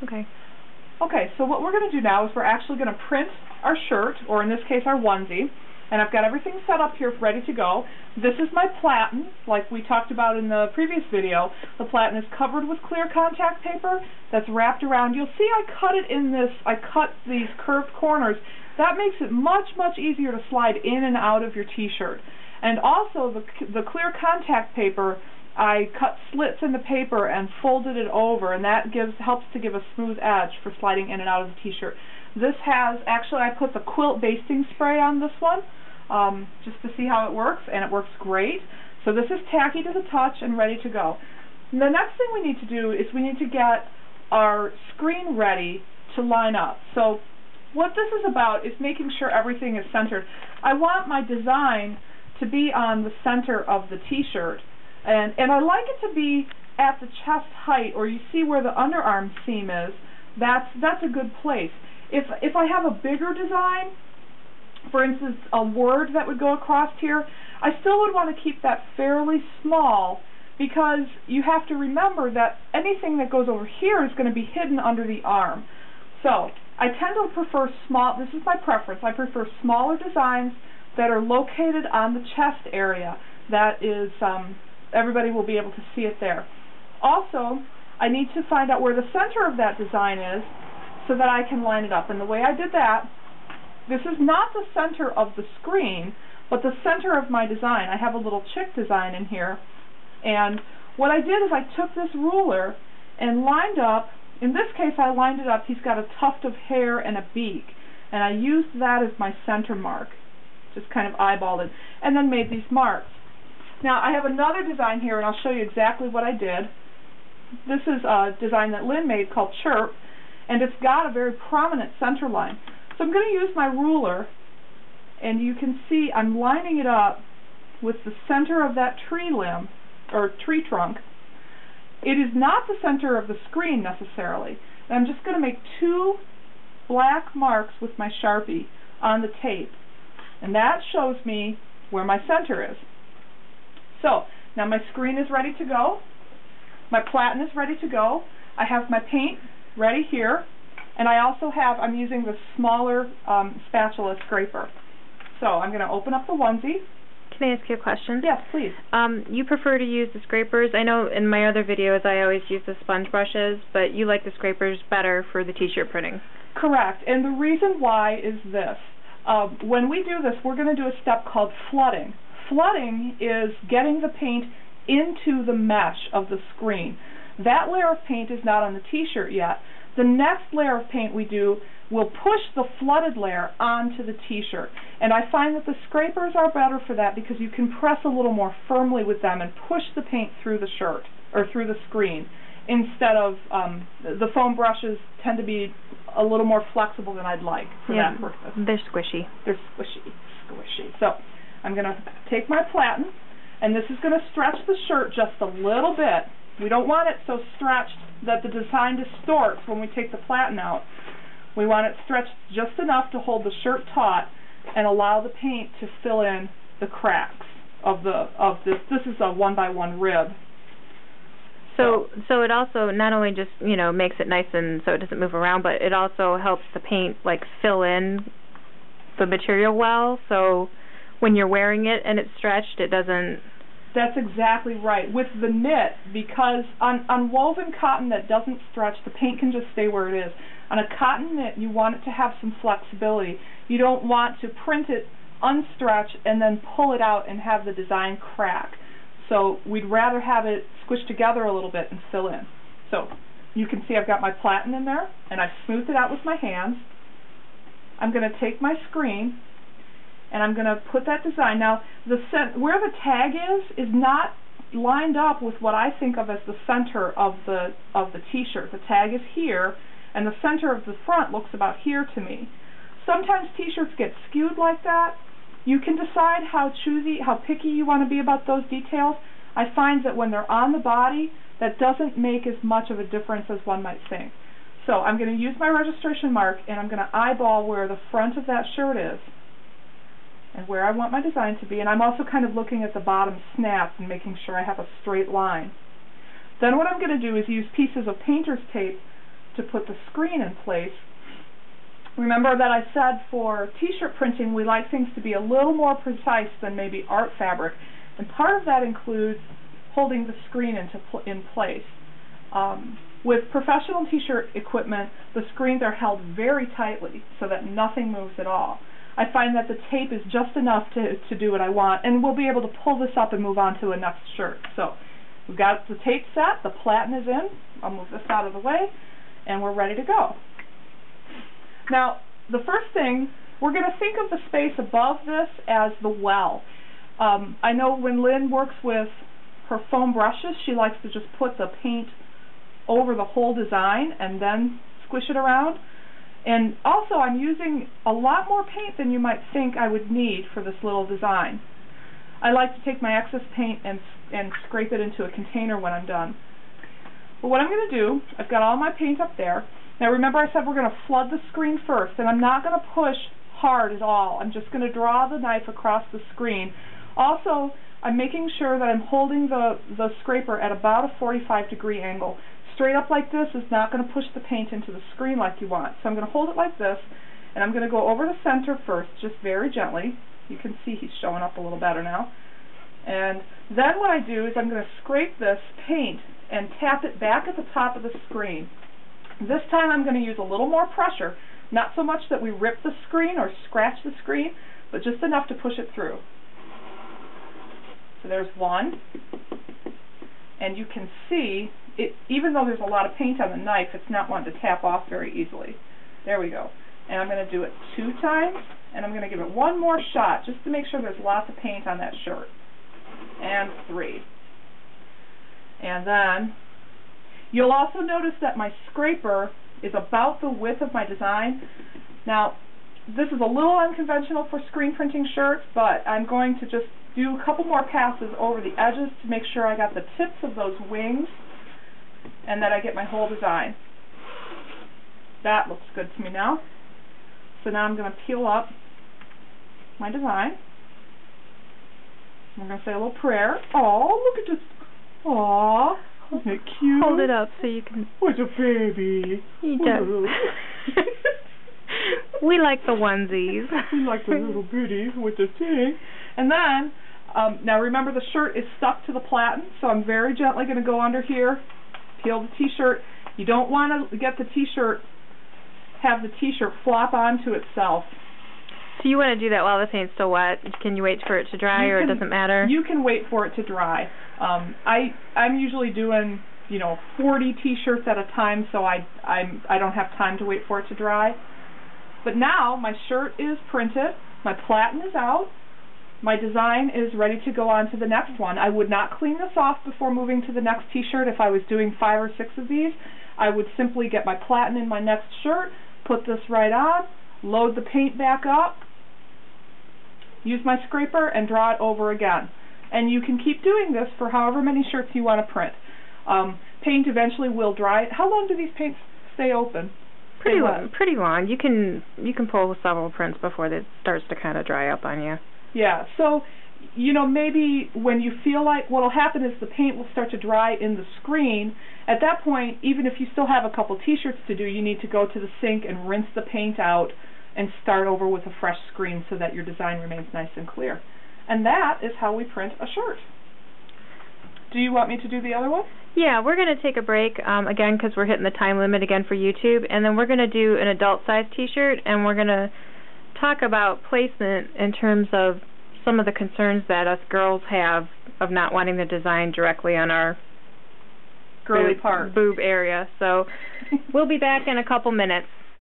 Okay. Okay, so what we're going to do now is we're actually going to print our shirt, or in this case our onesie, and I've got everything set up here ready to go. This is my platen, like we talked about in the previous video. The platen is covered with clear contact paper that's wrapped around. You'll see I cut these curved corners. That makes it much, much easier to slide in and out of your t-shirt. And also the clear contact paper, I cut slits in the paper and folded it over, and that helps to give a smooth edge for sliding in and out of the t-shirt. This has, actually I put the quilt basting spray on this one, just to see how it works, and it works great. So this is tacky to the touch and ready to go. And the next thing we need to do is we need to get our screen ready to line up. So what this is about is making sure everything is centered. I want my design to be on the center of the t-shirt, and I like it to be at the chest height, or you see where the underarm seam is. That's a good place. If I have a bigger design, for instance a word that would go across here, I still would want to keep that fairly small, because you have to remember that anything that goes over here is going to be hidden under the arm. So I tend to prefer small, this is my preference, I prefer smaller designs that are located on the chest area. That is, everybody will be able to see it there. Also, I need to find out where the center of that design is so that I can line it up. And the way I did that, this is not the center of the screen, but the center of my design. I have a little chick design in here, and what I did is I took this ruler and lined up, in this case I lined it up, he's got a tuft of hair and a beak, and I used that as my center mark. Just kind of eyeballed it, and then made these marks. Now I have another design here, and I'll show you exactly what I did. This is a design that Lynn made called Chirp, and it's got a very prominent center line. So I'm going to use my ruler, and you can see I'm lining it up with the center of that tree limb, or tree trunk. It is not the center of the screen necessarily. And I'm just going to make two black marks with my Sharpie on the tape, and that shows me where my center is. So now my screen is ready to go, my platen is ready to go, I have my paint ready here, and I also have, I'm using the smaller spatula scraper. So I'm going to open up the onesie. Can I ask you a question? Yes, please. You prefer to use the scrapers. I know in my other videos I always use the sponge brushes, but you like the scrapers better for the t-shirt printing. Correct, and the reason why is this. When we do this, we're going to do a step called flooding. Flooding is getting the paint into the mesh of the screen. That layer of paint is not on the t-shirt yet. The next layer of paint we do will push the flooded layer onto the t-shirt. And I find that the scrapers are better for that because you can press a little more firmly with them and push the paint through the shirt, or through the screen, instead of, the foam brushes tend to be a little more flexible than I'd like for that purpose. They're squishy. They're squishy. So I'm going to take my platen, and this is going to stretch the shirt just a little bit. We don't want it so stretched that the design distorts when we take the platen out. We want it stretched just enough to hold the shirt taut and allow the paint to fill in the cracks of this. This is a 1x1 rib. So it also not only just, you know, makes it nice and so it doesn't move around, but it also helps the paint like fill in the material well. So when you're wearing it and it's stretched, it doesn't. That's exactly right. With the knit, because on woven cotton that doesn't stretch, the paint can just stay where it is. On a cotton knit, you want it to have some flexibility. You don't want to print it unstretched and then pull it out and have the design crack. So we'd rather have it squished together a little bit and fill in. So you can see I've got my platen in there, and I've smoothed it out with my hands. I'm going to take my screen, and I'm going to put that design. Now, where the tag is not lined up with what I think of as the center of the t-shirt. The tag is here, and the center of the front looks about here to me. Sometimes t-shirts get skewed like that. You can decide how choosy, how picky you want to be about those details. I find that when they're on the body, that doesn't make as much of a difference as one might think. So I'm going to use my registration mark, and I'm going to eyeball where the front of that shirt is and where I want my design to be. And I'm also kind of looking at the bottom snap and making sure I have a straight line. Then what I'm going to do is use pieces of painter's tape to put the screen in place. Remember that I said for t-shirt printing we like things to be a little more precise than maybe art fabric, and part of that includes holding the screen in place. With professional t-shirt equipment, the screens are held very tightly so that nothing moves at all. I find that the tape is just enough to do what I want, and we'll be able to pull this up and move on to a next shirt. So we've got the tape set, the platen is in. I'll move this out of the way, and we're ready to go. Now, the first thing, we're going to think of the space above this as the well. I know when Lynn works with her foam brushes, she likes to just put the paint over the whole design and then squish it around. And also, I'm using a lot more paint than you might think I would need for this little design. I like to take my excess paint and scrape it into a container when I'm done. But what I'm going to do, I've got all my paint up there. Now remember I said we're going to flood the screen first, and I'm not going to push hard at all. I'm just going to draw the knife across the screen. Also, I'm making sure that I'm holding the scraper at about a 45-degree angle. Straight up like this is not going to push the paint into the screen like you want. So I'm going to hold it like this, and I'm going to go over the center first, just very gently. You can see he's showing up a little better now. And then what I do is I'm going to scrape this paint and tap it back at the top of the screen. This time I'm going to use a little more pressure, not so much that we rip the screen or scratch the screen, but just enough to push it through. So there's one, and you can see, even though there's a lot of paint on the knife, it's not one to tap off very easily. There we go. And I'm going to do it 2 times, and I'm going to give it one more shot just to make sure there's lots of paint on that shirt. And 3. And then you'll also notice that my scraper is about the width of my design. Now, this is a little unconventional for screen printing shirts, but I'm going to just do a couple more passes over the edges to make sure I got the tips of those wings and that I get my whole design. That looks good to me now. So now I'm going to peel up my design. I'm going to say a little prayer. Oh, look at this. Aw, isn't it cute? Hold it up so you can... What's a baby? He does. We like the onesies. We like the little bitties with the thing. And then, now remember the shirt is stuck to the platen, so I'm very gently going to go under here, peel the t-shirt. You don't want to get the t-shirt, have the t-shirt flop onto itself. So you want to do that while the paint's still wet? Can you wait for it to dry, or it doesn't matter? You can wait for it to dry. I'm usually doing, 40 t-shirts at a time, so I don't have time to wait for it to dry. But now my shirt is printed, my platen is out, my design is ready to go on to the next one. I would not clean this off before moving to the next t-shirt. If I was doing 5 or 6 of these, I would simply get my platen in my next shirt, put this right on, load the paint back up, use my scraper, and draw it over again. And you can keep doing this for however many shirts you want to print. Paint eventually will dry. How long do these paints stay open? Pretty long. Pretty long. You can pull several prints before it starts to kind of dry up on you. Yeah. So, maybe when you feel like what'll happen is the paint will start to dry in the screen. At that point, even if you still have a couple t-shirts to do, you need to go to the sink and rinse the paint out and start over with a fresh screen so that your design remains nice and clear. And that is how we print a shirt. Do you want me to do the other one? Yeah, we're going to take a break, again, because we're hitting the time limit again for YouTube, and then we're going to do an adult-sized t-shirt, and we're going to talk about placement in terms of some of the concerns that us girls have of not wanting the design directly on our girly part, boob area. So we'll be back in a couple minutes.